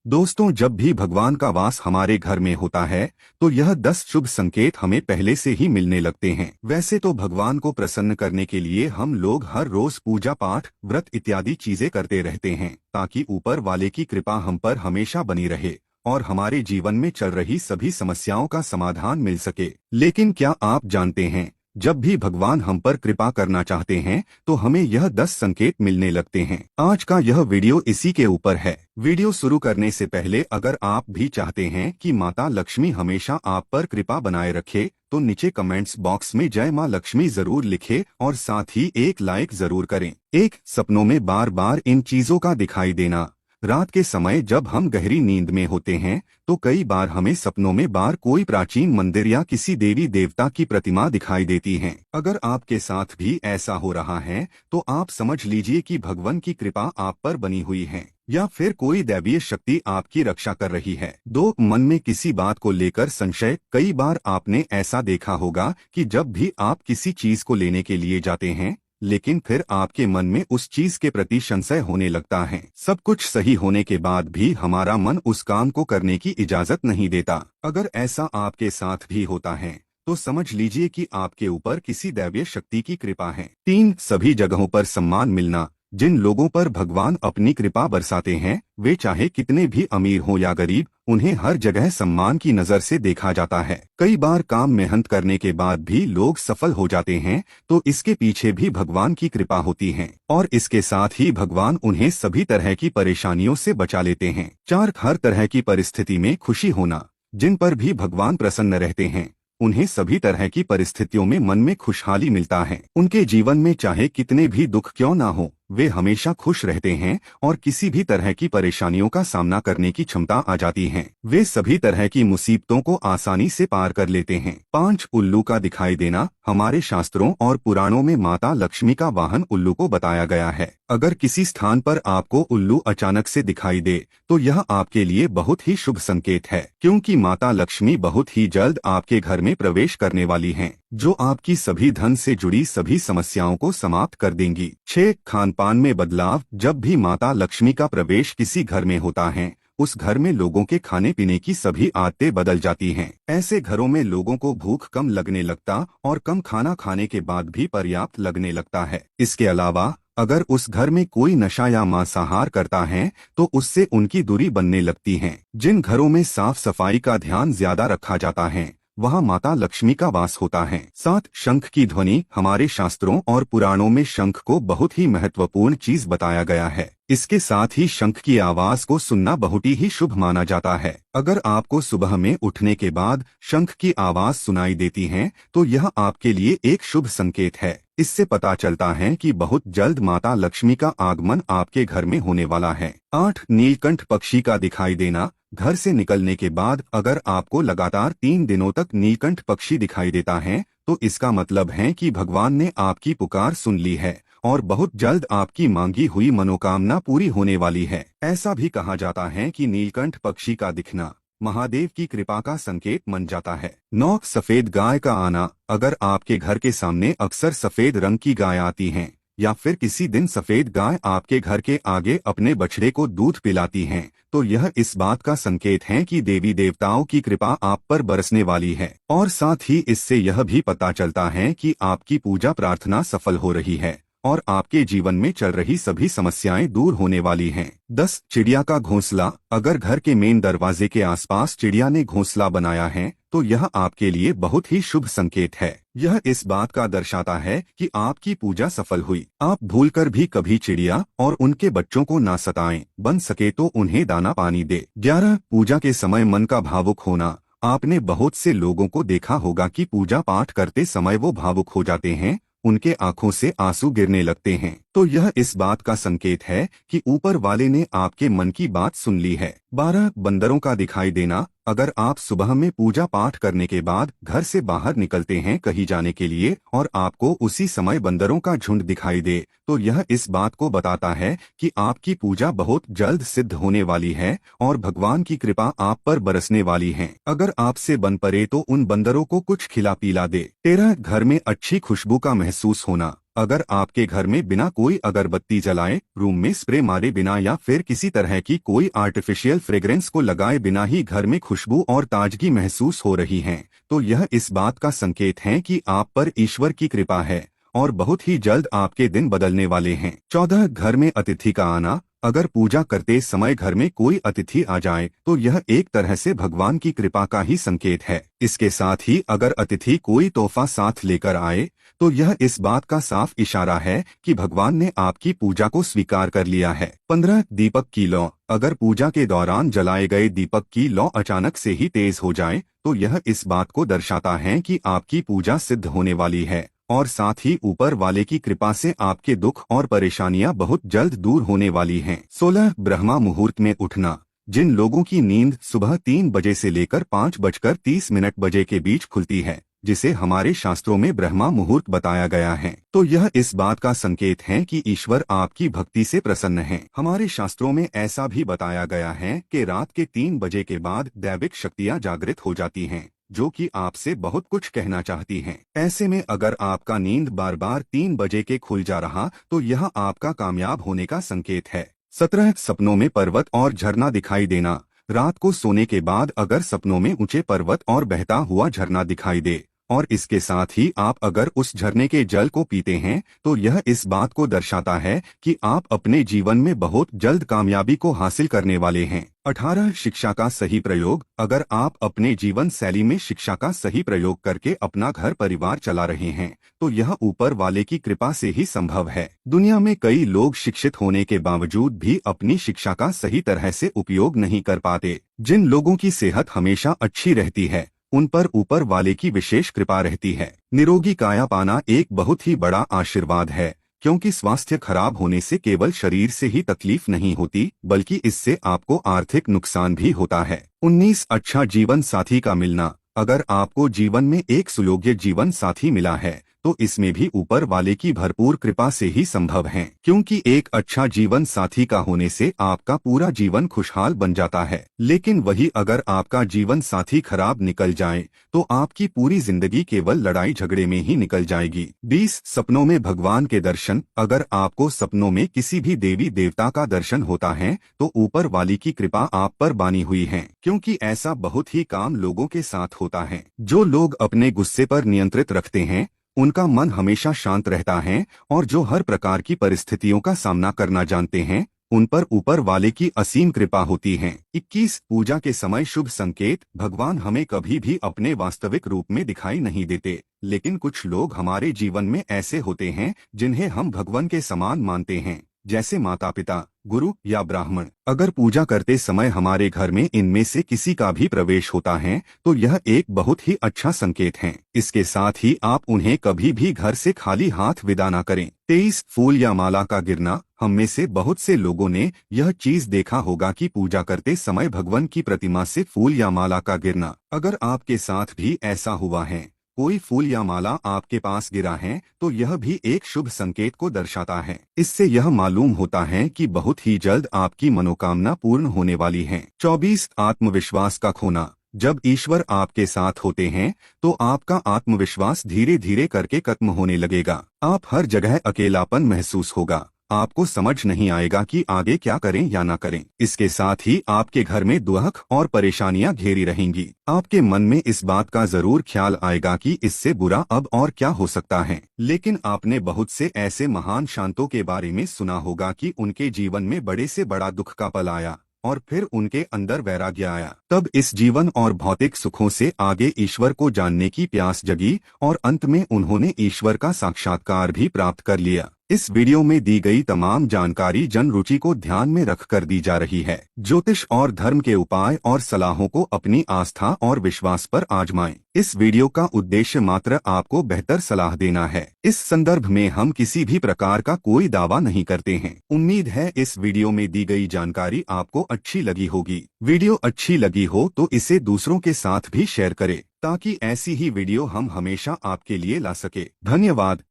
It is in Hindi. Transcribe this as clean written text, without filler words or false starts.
दोस्तों, जब भी भगवान का वास हमारे घर में होता है तो यह 10 शुभ संकेत हमें पहले से ही मिलने लगते हैं। वैसे तो भगवान को प्रसन्न करने के लिए हम लोग हर रोज पूजा पाठ, व्रत इत्यादि चीजें करते रहते हैं ताकि ऊपर वाले की कृपा हम पर हमेशा बनी रहे और हमारे जीवन में चल रही सभी समस्याओं का समाधान मिल सके। लेकिन क्या आप जानते हैं, जब भी भगवान हम पर कृपा करना चाहते हैं तो हमें यह 10 संकेत मिलने लगते हैं। आज का यह वीडियो इसी के ऊपर है। वीडियो शुरू करने से पहले अगर आप भी चाहते हैं कि माता लक्ष्मी हमेशा आप पर कृपा बनाए रखे तो नीचे कमेंट्स बॉक्स में जय मां लक्ष्मी जरूर लिखे और साथ ही एक लाइक जरूर करें। एक, सपनों में बार बार इन चीजों का दिखाई देना। रात के समय जब हम गहरी नींद में होते हैं तो कई बार हमें सपनों में बार कोई प्राचीन मंदिर या किसी देवी देवता की प्रतिमा दिखाई देती है। अगर आपके साथ भी ऐसा हो रहा है तो आप समझ लीजिए कि भगवान की कृपा आप पर बनी हुई है या फिर कोई दैवीय शक्ति आपकी रक्षा कर रही है। दो, मन में किसी बात को लेकर संशय। कई बार आपने ऐसा देखा होगा कि जब भी आप किसी चीज को लेने के लिए जाते हैं लेकिन फिर आपके मन में उस चीज के प्रति संशय होने लगता है। सब कुछ सही होने के बाद भी हमारा मन उस काम को करने की इजाजत नहीं देता। अगर ऐसा आपके साथ भी होता है तो समझ लीजिए कि आपके ऊपर किसी दैवीय शक्ति की कृपा है। तीन, सभी जगहों पर सम्मान मिलना। जिन लोगों पर भगवान अपनी कृपा बरसाते हैं वे चाहे कितने भी अमीर हो या गरीब, उन्हें हर जगह सम्मान की नजर से देखा जाता है। कई बार काम मेहनत करने के बाद भी लोग सफल हो जाते हैं तो इसके पीछे भी भगवान की कृपा होती है और इसके साथ ही भगवान उन्हें सभी तरह की परेशानियों से बचा लेते हैं। चार, हर तरह की परिस्थिति में खुशी होना। जिन पर भी भगवान प्रसन्न रहते हैं उन्हें सभी तरह की परिस्थितियों में मन में खुशहाली मिलता है। उनके जीवन में चाहे कितने भी दुख क्यों ना हो वे हमेशा खुश रहते हैं और किसी भी तरह की परेशानियों का सामना करने की क्षमता आ जाती है। वे सभी तरह की मुसीबतों को आसानी से पार कर लेते हैं। पांच, उल्लू का दिखाई देना। हमारे शास्त्रों और पुराणों में माता लक्ष्मी का वाहन उल्लू को बताया गया है। अगर किसी स्थान पर आपको उल्लू अचानक से दिखाई दे तो यह आपके लिए बहुत ही शुभ संकेत है, क्योंकि माता लक्ष्मी बहुत ही जल्द आपके घर में प्रवेश करने वाली हैं, जो आपकी सभी धन से जुड़ी सभी समस्याओं को समाप्त कर देंगी। 6, खान पान में बदलाव। जब भी माता लक्ष्मी का प्रवेश किसी घर में होता है उस घर में लोगों के खाने पीने की सभी आदतें बदल जाती हैं। ऐसे घरों में लोगों को भूख कम लगने लगता और कम खाना खाने के बाद भी पर्याप्त लगने लगता है। इसके अलावा अगर उस घर में कोई नशा या मांसाहार करता है तो उससे उनकी दूरी बनने लगती है। जिन घरों में साफ सफाई का ध्यान ज्यादा रखा जाता है वहाँ माता लक्ष्मी का वास होता है। 7, शंख की ध्वनि। हमारे शास्त्रों और पुराणों में शंख को बहुत ही महत्वपूर्ण चीज बताया गया है। इसके साथ ही शंख की आवाज को सुनना बहुत ही शुभ माना जाता है। अगर आपको सुबह में उठने के बाद शंख की आवाज सुनाई देती है तो यह आपके लिए एक शुभ संकेत है। इससे पता चलता है कि बहुत जल्द माता लक्ष्मी का आगमन आपके घर में होने वाला है। 8, नीलकंठ पक्षी का दिखाई देना। घर से निकलने के बाद अगर आपको लगातार 3 दिनों तक नीलकंठ पक्षी दिखाई देता है तो इसका मतलब है कि भगवान ने आपकी पुकार सुन ली है और बहुत जल्द आपकी मांगी हुई मनोकामना पूरी होने वाली है। ऐसा भी कहा जाता है कि नीलकंठ पक्षी का दिखना महादेव की कृपा का संकेत बन जाता है। 9, सफेद गाय का आना। अगर आपके घर के सामने अक्सर सफेद रंग की गाय आती हैं या फिर किसी दिन सफेद गाय आपके घर के आगे अपने बछड़े को दूध पिलाती हैं तो यह इस बात का संकेत है कि देवी देवताओं की कृपा आप पर बरसने वाली है और साथ ही इससे यह भी पता चलता है कि आपकी पूजा प्रार्थना सफल हो रही है और आपके जीवन में चल रही सभी समस्याएं दूर होने वाली हैं। 10, चिड़िया का घोंसला। अगर घर के मेन दरवाजे के आसपास चिड़िया ने घोंसला बनाया है तो यह आपके लिए बहुत ही शुभ संकेत है। यह इस बात का दर्शाता है कि आपकी पूजा सफल हुई। आप भूलकर भी कभी चिड़िया और उनके बच्चों को ना सताएं, बन सके तो उन्हें दाना पानी दे। 11, पूजा के समय मन का भावुक होना। आपने बहुत से लोगों को देखा होगा कि पूजा पाठ करते समय वो भावुक हो जाते हैं, उनके आंखों से आंसू गिरने लगते हैं, तो यह इस बात का संकेत है कि ऊपर वाले ने आपके मन की बात सुन ली है। 12, बंदरों का दिखाई देना। अगर आप सुबह में पूजा पाठ करने के बाद घर से बाहर निकलते हैं कहीं जाने के लिए और आपको उसी समय बंदरों का झुंड दिखाई दे तो यह इस बात को बताता है कि आपकी पूजा बहुत जल्द सिद्ध होने वाली है और भगवान की कृपा आप पर बरसने वाली है। अगर आपसे बन पड़े तो उन बंदरों को कुछ खिला पिला दे। 13, घर में अच्छी खुशबू का महसूस होना। अगर आपके घर में बिना कोई अगरबत्ती जलाए, रूम में स्प्रे मारे बिना या फिर किसी तरह की कोई आर्टिफिशियल फ्रेग्रेंस को लगाए बिना ही घर में खुशबू और ताजगी महसूस हो रही है, तो यह इस बात का संकेत है कि आप पर ईश्वर की कृपा है और बहुत ही जल्द आपके दिन बदलने वाले हैं। 14 घर में अतिथि का आना। अगर पूजा करते समय घर में कोई अतिथि आ जाए तो यह एक तरह से भगवान की कृपा का ही संकेत है। इसके साथ ही अगर अतिथि कोई तोहफा साथ लेकर आए तो यह इस बात का साफ इशारा है कि भगवान ने आपकी पूजा को स्वीकार कर लिया है। 15 दीपक की लौ। अगर पूजा के दौरान जलाए गए दीपक की लौ अचानक से ही तेज हो जाए तो यह इस बात को दर्शाता है कि आपकी पूजा सिद्ध होने वाली है और साथ ही ऊपर वाले की कृपा से आपके दुख और परेशानियां बहुत जल्द दूर होने वाली हैं। 16 ब्रह्मा मुहूर्त में उठना। जिन लोगों की नींद सुबह 3 बजे से लेकर 5:30 बजे के बीच खुलती है, जिसे हमारे शास्त्रों में ब्रह्मा मुहूर्त बताया गया है, तो यह इस बात का संकेत है कि ईश्वर आपकी भक्ति से प्रसन्न है। हमारे शास्त्रों में ऐसा भी बताया गया है कि रात के 3 बजे के बाद दैविक शक्तियां जागृत हो जाती हैं, जो कि आपसे बहुत कुछ कहना चाहती हैं। ऐसे में अगर आपका नींद बार बार 3 बजे के खुल जा रहा तो यह आपका कामयाब होने का संकेत है। 17 सपनों में पर्वत और झरना दिखाई देना। रात को सोने के बाद अगर सपनों में ऊंचे पर्वत और बहता हुआ झरना दिखाई दे और इसके साथ ही आप अगर उस झरने के जल को पीते हैं तो यह इस बात को दर्शाता है कि आप अपने जीवन में बहुत जल्द कामयाबी को हासिल करने वाले हैं। 18 शिक्षा का सही प्रयोग। अगर आप अपने जीवन शैली में शिक्षा का सही प्रयोग करके अपना घर परिवार चला रहे हैं तो यह ऊपर वाले की कृपा से ही संभव है। दुनिया में कई लोग शिक्षित होने के बावजूद भी अपनी शिक्षा का सही तरह से उपयोग नहीं कर पाते। जिन लोगों की सेहत हमेशा अच्छी रहती है उन पर ऊपर वाले की विशेष कृपा रहती है। निरोगी काया पाना एक बहुत ही बड़ा आशीर्वाद है, क्योंकि स्वास्थ्य खराब होने से केवल शरीर से ही तकलीफ नहीं होती बल्कि इससे आपको आर्थिक नुकसान भी होता है। 19 अच्छा जीवन साथी का मिलना। अगर आपको जीवन में एक सुयोग्य जीवन साथी मिला है तो इसमें भी ऊपर वाले की भरपूर कृपा से ही संभव है, क्योंकि एक अच्छा जीवन साथी का होने से आपका पूरा जीवन खुशहाल बन जाता है। लेकिन वही अगर आपका जीवन साथी खराब निकल जाए तो आपकी पूरी जिंदगी केवल लड़ाई झगड़े में ही निकल जाएगी। 20 सपनों में भगवान के दर्शन। अगर आपको सपनों में किसी भी देवी देवता का दर्शन होता है तो ऊपर वाली की कृपा आप पर बानी हुई है, क्योंकि ऐसा बहुत ही कम लोगों के साथ होता है। जो लोग अपने गुस्से पर नियंत्रित रखते हैं उनका मन हमेशा शांत रहता है और जो हर प्रकार की परिस्थितियों का सामना करना जानते हैं उन पर ऊपर वाले की असीम कृपा होती है। 21 पूजा के समय शुभ संकेत। भगवान हमें कभी भी अपने वास्तविक रूप में दिखाई नहीं देते, लेकिन कुछ लोग हमारे जीवन में ऐसे होते हैं जिन्हें हम भगवान के समान मानते हैं, जैसे माता पिता, गुरु या ब्राह्मण। अगर पूजा करते समय हमारे घर में इनमें से किसी का भी प्रवेश होता है तो यह एक बहुत ही अच्छा संकेत है। इसके साथ ही आप उन्हें कभी भी घर से खाली हाथ विदा न करें। 23 फूल या माला का गिरना। हम में से बहुत से लोगों ने यह चीज देखा होगा कि पूजा करते समय भगवान की प्रतिमा से फूल या माला का गिरना। अगर आपके साथ भी ऐसा हुआ है, कोई फूल या माला आपके पास गिरा है, तो यह भी एक शुभ संकेत को दर्शाता है। इससे यह मालूम होता है कि बहुत ही जल्द आपकी मनोकामना पूर्ण होने वाली है। 24 आत्मविश्वास का खोना। जब ईश्वर आपके साथ होते हैं तो आपका आत्मविश्वास धीरे धीरे करके खत्म होने लगेगा। आप हर जगह अकेलापन महसूस होगा, आपको समझ नहीं आएगा कि आगे क्या करें या ना करें। इसके साथ ही आपके घर में दुख और परेशानियां घेरी रहेंगी। आपके मन में इस बात का जरूर ख्याल आएगा कि इससे बुरा अब और क्या हो सकता है। लेकिन आपने बहुत से ऐसे महान शांतों के बारे में सुना होगा कि उनके जीवन में बड़े से बड़ा दुख का पल आया और फिर उनके अंदर वैराग्य आया। तब इस जीवन और भौतिक सुखों से आगे ईश्वर को जानने की प्यास जगी और अंत में उन्होंने ईश्वर का साक्षात्कार भी प्राप्त कर लिया। इस वीडियो में दी गई तमाम जानकारी जन रुचि को ध्यान में रखकर दी जा रही है। ज्योतिष और धर्म के उपाय और सलाहों को अपनी आस्था और विश्वास पर आजमाएं। इस वीडियो का उद्देश्य मात्र आपको बेहतर सलाह देना है। इस संदर्भ में हम किसी भी प्रकार का कोई दावा नहीं करते हैं। उम्मीद है इस वीडियो में दी गई जानकारी आपको अच्छी लगी होगी। वीडियो अच्छी लगी हो तो इसे दूसरों के साथ भी शेयर करें, ताकि ऐसी ही वीडियो हम हमेशा आपके लिए ला सके। धन्यवाद।